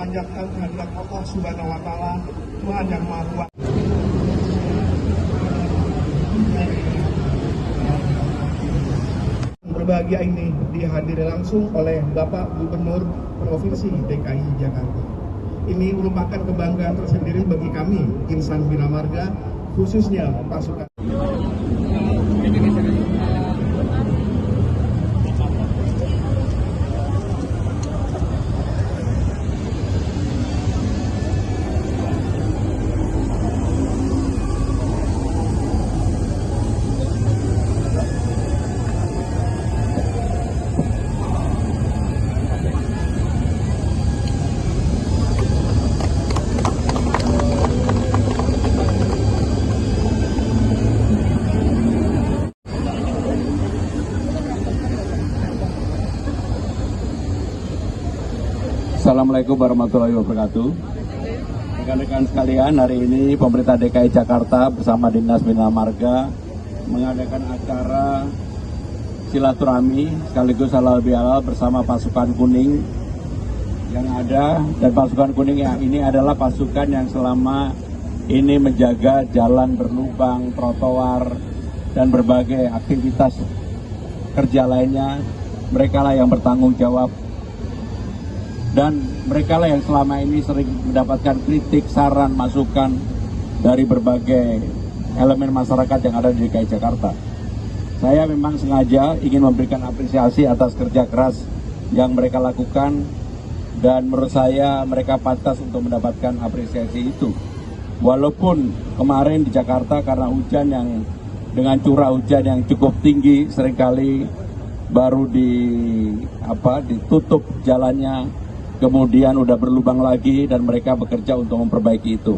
memanjatkan kehadirat Allah Subhanahu wa Ta'ala, Tuhan yang Maha Kuasa. Berbahagia ini dihadiri langsung oleh Bapak Gubernur Provinsi DKI Jakarta. Ini merupakan kebanggaan tersendiri bagi kami, insan Bina Marga, khususnya pasukan. Assalamualaikum warahmatullahi wabarakatuh. Rekan-rekan sekalian, hari ini pemerintah DKI Jakarta bersama Dinas Bina Marga mengadakan acara silaturahmi sekaligus halal bihalal bersama pasukan kuning yang ada, dan pasukan kuning yang ini adalah pasukan yang selama ini menjaga jalan berlubang, trotoar, dan berbagai aktivitas kerja lainnya. Mereka lah yang bertanggung jawab. Dan mereka lah yang selama ini sering mendapatkan kritik, saran, masukan dari berbagai elemen masyarakat yang ada di DKI Jakarta. Saya memang sengaja ingin memberikan apresiasi atas kerja keras yang mereka lakukan, dan menurut saya mereka pantas untuk mendapatkan apresiasi itu. Walaupun kemarin di Jakarta karena hujan yang dengan curah hujan yang cukup tinggi, seringkali baru ditutup jalannya, kemudian udah berlubang lagi, dan mereka bekerja untuk memperbaiki itu.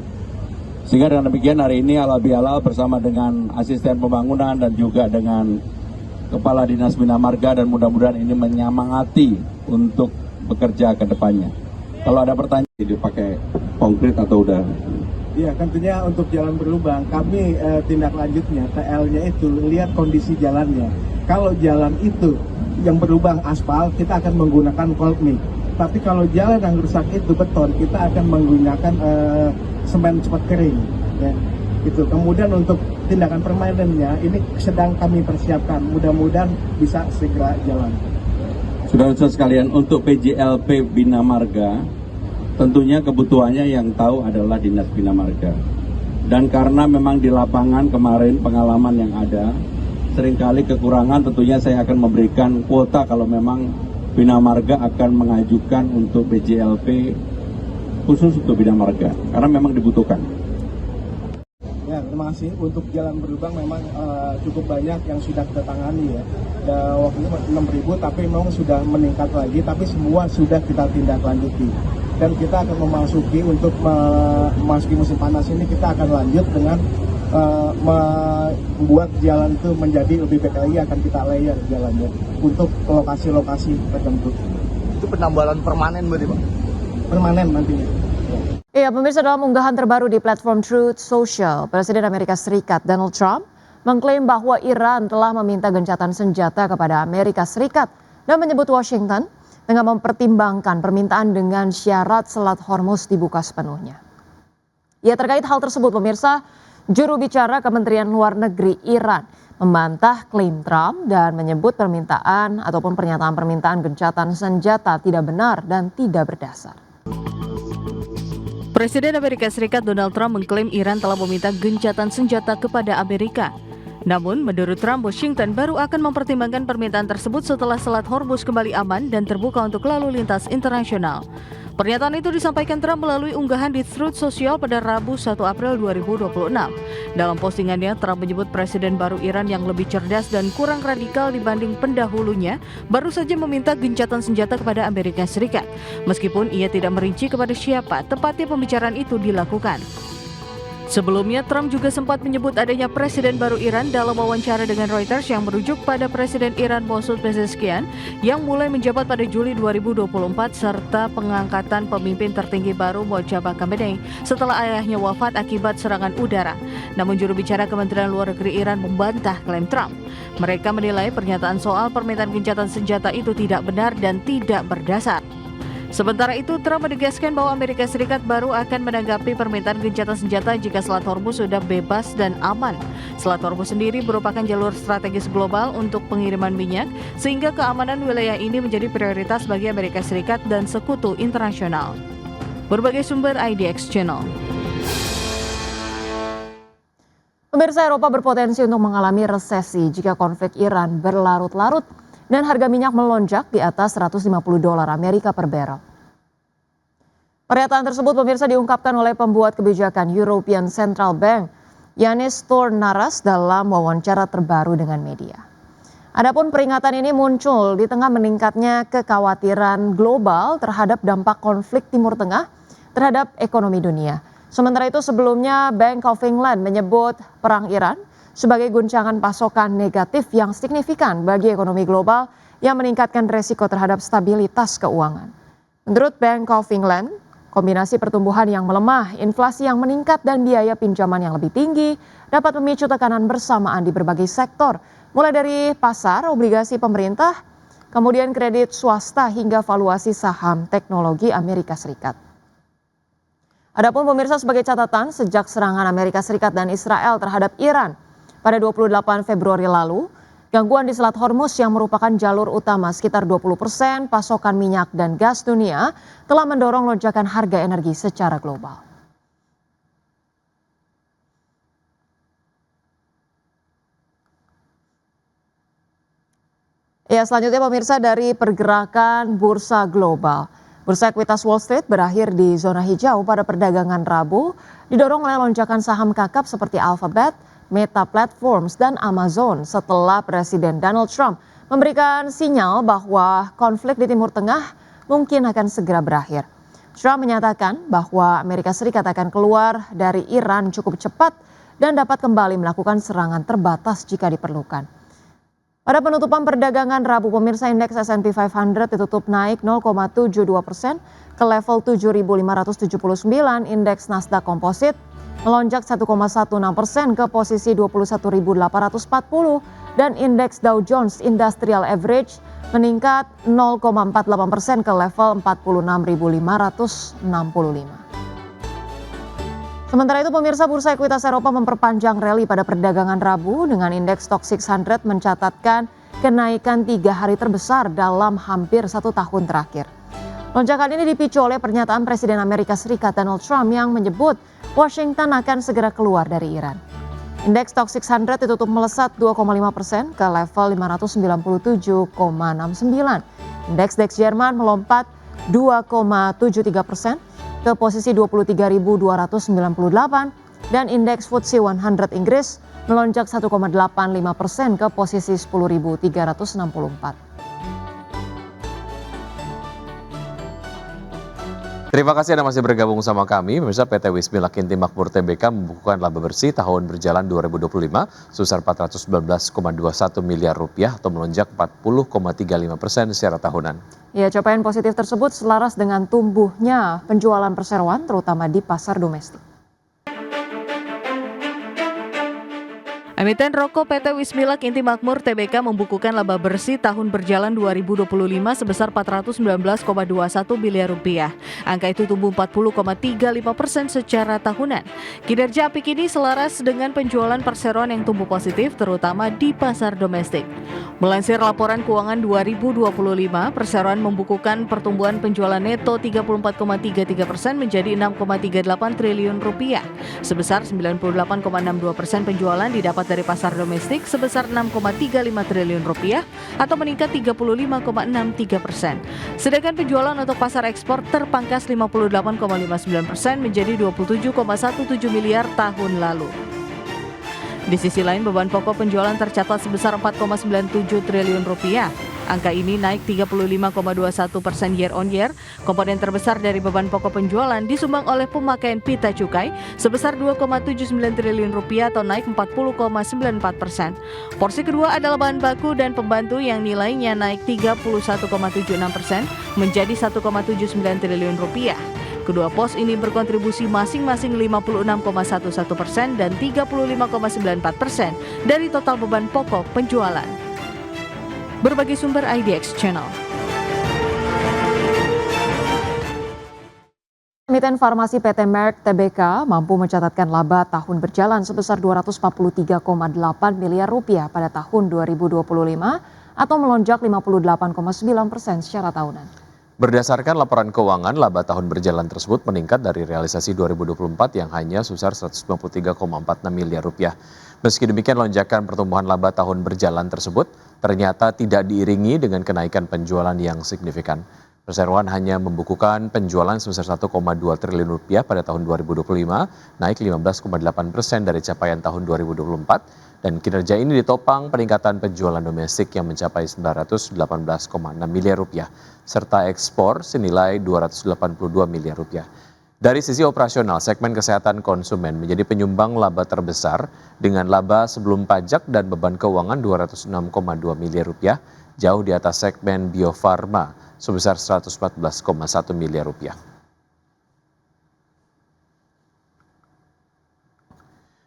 Sehingga dengan demikian hari ini halal bihalal bersama dengan asisten pembangunan dan juga dengan Kepala Dinas Bina Marga, dan mudah-mudahan ini menyemangati untuk bekerja ke depannya. Kalau ada pertanyaan, dipakai konkret atau udah? Iya, tentunya untuk jalan berlubang, kami tindak lanjutnya, TL-nya itu lihat kondisi jalannya. Kalau jalan itu yang berlubang aspal, kita akan menggunakan cold mix. Tapi kalau jalan yang rusak itu beton, kita akan menggunakan semen cepat kering. Ya. Itu. Kemudian untuk tindakan permainannya, ini sedang kami persiapkan. Mudah-mudahan bisa segera jalan. Saudara-saudara sekalian, untuk PJLP Bina Marga, tentunya kebutuhannya yang tahu adalah Dinas Bina Marga. Dan karena memang di lapangan kemarin pengalaman yang ada, seringkali kekurangan, tentunya saya akan memberikan kuota kalau memang Bina Marga akan mengajukan untuk PJLP khusus untuk Bina Marga, karena memang dibutuhkan. Ya, terima kasih. Untuk jalan berlubang memang cukup banyak yang sudah kita tangani ya. Waktu itu 6.000, tapi memang sudah meningkat lagi, tapi semua sudah kita tindak lanjuti. Dan kita akan memasuki untuk memasuki musim panas ini, kita akan lanjut dengan membuat jalan itu menjadi lebih baik lagi, akan kita layer jalannya untuk lokasi-lokasi tertentu. Itu penambahan permanen berarti Pak? Permanen nantinya. Iya, pemirsa, dalam unggahan terbaru di platform Truth Social, Presiden Amerika Serikat Donald Trump mengklaim bahwa Iran telah meminta gencatan senjata kepada Amerika Serikat dan menyebut Washington tengah mempertimbangkan permintaan dengan syarat Selat Hormuz dibuka sepenuhnya. Ya, terkait hal tersebut, pemirsa, juru bicara Kementerian Luar Negeri Iran membantah klaim Trump dan menyebut permintaan ataupun pernyataan gencatan senjata tidak benar dan tidak berdasar. Presiden Amerika Serikat Donald Trump mengklaim Iran telah meminta gencatan senjata kepada Amerika. Namun, menurut Trump, Washington baru akan mempertimbangkan permintaan tersebut setelah Selat Hormuz kembali aman dan terbuka untuk lalu lintas internasional. Pernyataan itu disampaikan Trump melalui unggahan di Truth Social pada Rabu 1 April 2026. Dalam postingannya, Trump menyebut Presiden baru Iran yang lebih cerdas dan kurang radikal dibanding pendahulunya baru saja meminta gencatan senjata kepada Amerika Serikat. Meskipun ia tidak merinci kepada siapa tepatnya pembicaraan itu dilakukan. Sebelumnya, Trump juga sempat menyebut adanya Presiden baru Iran dalam wawancara dengan Reuters yang merujuk pada Presiden Iran Masoud Pezeshkian yang mulai menjabat pada Juli 2024 serta pengangkatan pemimpin tertinggi baru Mojtaba Khamenei setelah ayahnya wafat akibat serangan udara. Namun juru bicara Kementerian Luar Negeri Iran membantah klaim Trump. Mereka menilai pernyataan soal permintaan gencatan senjata itu tidak benar dan tidak berdasar. Sementara itu, Trump menegaskan bahwa Amerika Serikat baru akan menanggapi permintaan gencatan senjata jika Selat Hormuz sudah bebas dan aman. Selat Hormuz sendiri merupakan jalur strategis global untuk pengiriman minyak, sehingga keamanan wilayah ini menjadi prioritas bagi Amerika Serikat dan sekutu internasional. Berbagai sumber IDX Channel. Pemirsa, Eropa berpotensi untuk mengalami resesi jika konflik Iran berlarut-larut dan harga minyak melonjak di atas $150 Amerika per barrel. Pernyataan tersebut pemirsa diungkapkan oleh pembuat kebijakan European Central Bank, Yanis Stournaras, dalam wawancara terbaru dengan media. Adapun peringatan ini muncul di tengah meningkatnya kekhawatiran global terhadap dampak konflik Timur Tengah terhadap ekonomi dunia. Sementara itu sebelumnya Bank of England menyebut perang Iran sebagai guncangan pasokan negatif yang signifikan bagi ekonomi global yang meningkatkan resiko terhadap stabilitas keuangan. Menurut Bank of England, kombinasi pertumbuhan yang melemah, inflasi yang meningkat dan biaya pinjaman yang lebih tinggi dapat memicu tekanan bersamaan di berbagai sektor, mulai dari pasar, obligasi pemerintah, kemudian kredit swasta hingga valuasi saham teknologi Amerika Serikat. Adapun pemirsa, sebagai catatan, sejak serangan Amerika Serikat dan Israel terhadap Iran pada 28 Februari lalu, gangguan di Selat Hormuz yang merupakan jalur utama sekitar 20% pasokan minyak dan gas dunia telah mendorong lonjakan harga energi secara global. Ya, selanjutnya pemirsa, dari pergerakan bursa global. Bursa ekuitas Wall Street berakhir di zona hijau pada perdagangan Rabu, didorong oleh lonjakan saham kakap seperti Alphabet, Meta Platforms, dan Amazon setelah Presiden Donald Trump memberikan sinyal bahwa konflik di Timur Tengah mungkin akan segera berakhir. Trump menyatakan bahwa Amerika Serikat akan keluar dari Iran cukup cepat dan dapat kembali melakukan serangan terbatas jika diperlukan. Pada penutupan perdagangan Rabu, pemirsa, indeks S&P 500 ditutup naik 0,72% ke level 7.579, indeks Nasdaq Composite melonjak 1,16% ke posisi 21.840 dan indeks Dow Jones Industrial Average meningkat 0,48% ke level 46.565. Sementara itu pemirsa, bursa ekuitas Eropa memperpanjang rally pada perdagangan Rabu dengan indeks Stoxx 600 mencatatkan kenaikan 3 hari terbesar dalam hampir 1 tahun terakhir. Lonjakan ini dipicu oleh pernyataan Presiden Amerika Serikat Donald Trump yang menyebut Washington akan segera keluar dari Iran. Indeks Stoxx 600 ditutup melesat 2,5% ke level 597,69. Indeks DAX Jerman melompat 2,73% ke posisi 23.298 dan indeks FTSE 100 Inggris melonjak 1,85% ke posisi 10.364. Terima kasih Anda masih bergabung sama kami. Pemirsa, PT Wismila Kinti Makmur Tbk membukukan laba bersih tahun berjalan 2025 sebesar 411,21 miliar rupiah atau melonjak 40,35% secara tahunan. Ya, capaian positif tersebut selaras dengan tumbuhnya penjualan perseroan terutama di pasar domestik. Emiten rokok PT Wismila Kinti Makmur Tbk membukukan laba bersih tahun berjalan 2025 sebesar 419,21 miliar rupiah. Angka itu tumbuh 40,35% secara tahunan. Kinerja APIK ini selaras dengan penjualan perseroan yang tumbuh positif terutama di pasar domestik. Melansir laporan keuangan 2025, perseroan membukukan pertumbuhan penjualan neto 34,33% menjadi 6,38 triliun rupiah. Sebesar 98,62% penjualan didapat dari pasar domestik sebesar 6,35 triliun rupiah atau meningkat 35,63%. Sedangkan penjualan untuk pasar ekspor terpangkas 58,59% menjadi 27,17 miliar tahun lalu. Di sisi lain, beban pokok penjualan tercatat sebesar 4,97 triliun rupiah. Angka ini naik 35,21% year on year. Komponen terbesar dari beban pokok penjualan disumbang oleh pemakaian pita cukai sebesar 2,79 triliun rupiah atau naik 40,94%. Porsi kedua adalah bahan baku dan pembantu yang nilainya naik 31,76% menjadi 1,79 triliun rupiah. Kedua pos ini berkontribusi masing-masing 56,11% dan 35,94% dari total beban pokok penjualan. Berbagai sumber IDX Channel. Emiten farmasi PT Merck Tbk mampu mencatatkan laba tahun berjalan sebesar 243,8 miliar rupiah pada tahun 2025 atau melonjak 58,9% secara tahunan. Berdasarkan laporan keuangan, laba tahun berjalan tersebut meningkat dari realisasi 2024 yang hanya sebesar 193,46 miliar rupiah. Meski demikian, lonjakan pertumbuhan laba tahun berjalan tersebut ternyata tidak diiringi dengan kenaikan penjualan yang signifikan. Perseroan hanya membukukan penjualan sebesar 1,2 triliun rupiah pada tahun 2025, naik 15,8% dari capaian tahun 2024. Dan kinerja ini ditopang peningkatan penjualan domestik yang mencapai 918,6 miliar rupiah, serta ekspor senilai 282 miliar rupiah. Dari sisi operasional, segmen kesehatan konsumen menjadi penyumbang laba terbesar dengan laba sebelum pajak dan beban keuangan 206,2 miliar rupiah, jauh di atas segmen biofarma sebesar 114,1 miliar rupiah.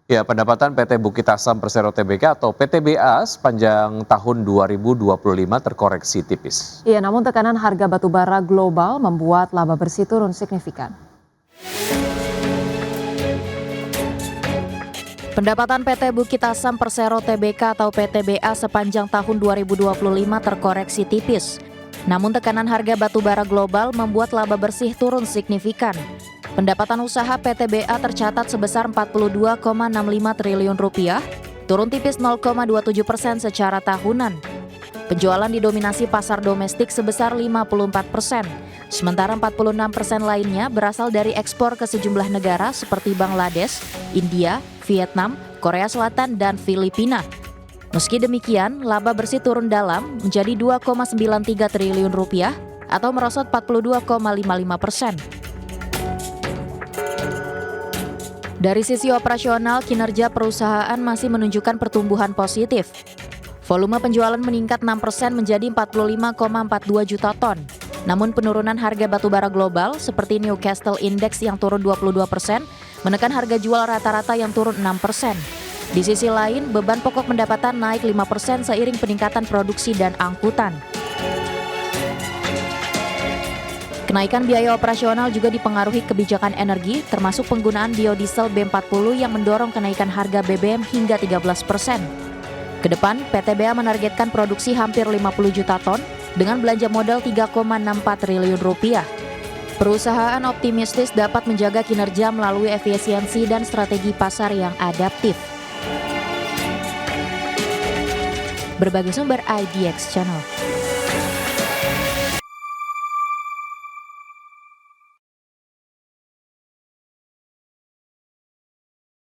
Ya, pendapatan PT Bukit Asam Persero Tbk atau PTBA sepanjang tahun 2025 terkoreksi tipis. Iya, namun tekanan harga batubara global membuat laba bersih turun signifikan. Pendapatan PT Bukit Asam Persero Tbk atau PTBA sepanjang tahun 2025 terkoreksi tipis. Namun tekanan harga batubara global membuat laba bersih turun signifikan. Pendapatan usaha PTBA tercatat sebesar 42,65 triliun rupiah, turun tipis 0,27% secara tahunan. Penjualan didominasi pasar domestik sebesar 54%, sementara 46% lainnya berasal dari ekspor ke sejumlah negara seperti Bangladesh, India, Vietnam, Korea Selatan, dan Filipina. Meski demikian, laba bersih turun dalam menjadi 2,93 triliun rupiah atau merosot 42,55%. Dari sisi operasional, kinerja perusahaan masih menunjukkan pertumbuhan positif. Volume penjualan meningkat 6% menjadi 45,42 juta ton. Namun penurunan harga batubara global seperti Newcastle Index yang turun 22% menekan harga jual rata-rata yang turun 6%. Di sisi lain, beban pokok pendapatan naik 5% seiring peningkatan produksi dan angkutan. Kenaikan biaya operasional juga dipengaruhi kebijakan energi, termasuk penggunaan biodiesel B40 yang mendorong kenaikan harga BBM hingga 13%. Kedepan, PTBA menargetkan produksi hampir 50 juta ton dengan belanja modal 3,64 triliun rupiah. Perusahaan optimistis dapat menjaga kinerja melalui efisiensi dan strategi pasar yang adaptif. Berbagai sumber IDX Channel.